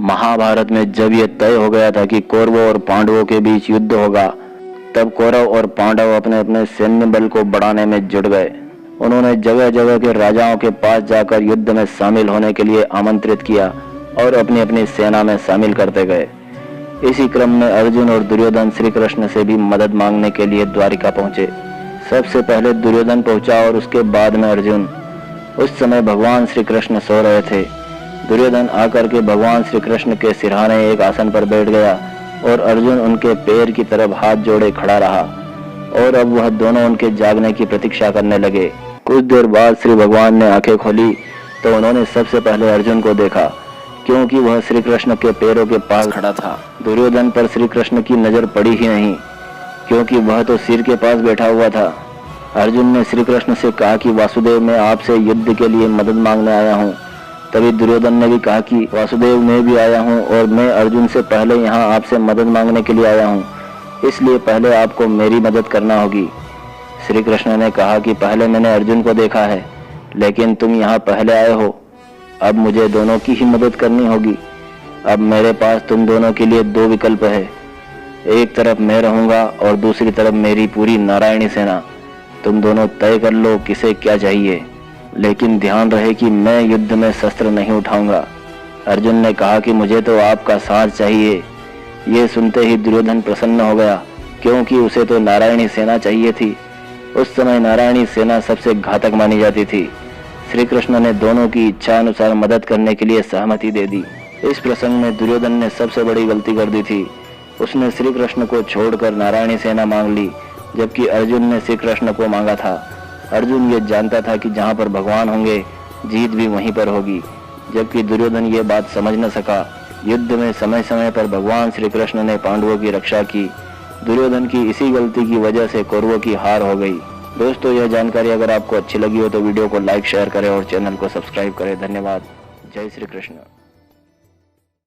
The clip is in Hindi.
महाभारत में जब ये तय हो गया था कि कौरवों और पांडवों के बीच युद्ध होगा, तब कौरव और पांडव अपने अपने सैन्य बल को बढ़ाने में जुट गए। उन्होंने जगह जगह के राजाओं के पास जाकर युद्ध में शामिल होने के लिए आमंत्रित किया और अपनी अपनी सेना में शामिल करते गए। इसी क्रम में अर्जुन और दुर्योधन श्री कृष्ण से भी मदद मांगने के लिए द्वारिका पहुंचे। सबसे पहले दुर्योधन पहुंचा और उसके बाद में अर्जुन। उस समय भगवान श्री कृष्ण सो रहे थे। दुर्योधन आकर के भगवान श्री कृष्ण के सिरहाने एक आसन पर बैठ गया और अर्जुन उनके पैर की तरफ हाथ जोड़े खड़ा रहा और अब वह दोनों उनके जागने की प्रतीक्षा करने लगे। कुछ देर बाद श्री भगवान ने आंखें खोली तो उन्होंने सबसे पहले अर्जुन को देखा, क्योंकि वह श्री कृष्ण के पैरों के पास खड़ा था। दुर्योधन पर श्री कृष्ण की नजर पड़ी ही नहीं, क्योंकि वह तो सिर के पास बैठा हुआ था। अर्जुन ने श्री कृष्ण से कहा कि वासुदेव, मैं आपसे युद्ध के लिए मदद मांगने आया हूँ। तभी दुर्योधन ने भी कहा कि वासुदेव, मैं भी आया हूँ और मैं अर्जुन से पहले यहाँ आपसे मदद मांगने के लिए आया हूँ, इसलिए पहले आपको मेरी मदद करना होगी। श्री कृष्ण ने कहा कि पहले मैंने अर्जुन को देखा है, लेकिन तुम यहाँ पहले आए हो, अब मुझे दोनों की ही मदद करनी होगी। अब मेरे पास तुम दोनों के लिए दो विकल्प है, एक तरफ मैं रहूंगा और दूसरी तरफ मेरी पूरी नारायणी सेना। तुम दोनों तय कर लो किसे क्या चाहिए, लेकिन ध्यान रहे कि मैं युद्ध में शस्त्र नहीं उठाऊंगा। अर्जुन ने कहा कि मुझे तो आपका साथ चाहिए। ये सुनते ही दुर्योधन प्रसन्न हो गया, क्योंकि उसे तो नारायणी सेना चाहिए थी। उस समय नारायणी सेना सबसे घातक मानी जाती थी। श्री कृष्ण ने दोनों की इच्छा अनुसार मदद करने के लिए सहमति दे दी। इस प्रसंग में दुर्योधन ने सबसे बड़ी गलती कर दी थी। उसने श्री कृष्ण को छोड़कर नारायणी सेना मांग ली, जबकि अर्जुन ने श्री कृष्ण को मांगा था। अर्जुन ये जानता था कि जहाँ पर भगवान होंगे, जीत भी वहीं पर होगी, जबकि दुर्योधन ये बात समझ न सका। युद्ध में समय समय पर भगवान श्री कृष्ण ने पांडवों की रक्षा की। दुर्योधन की इसी गलती की वजह से कौरवों की हार हो गई। दोस्तों, यह जानकारी अगर आपको अच्छी लगी हो तो वीडियो को लाइक शेयर करें और चैनल को सब्सक्राइब करें। धन्यवाद। जय श्री कृष्ण।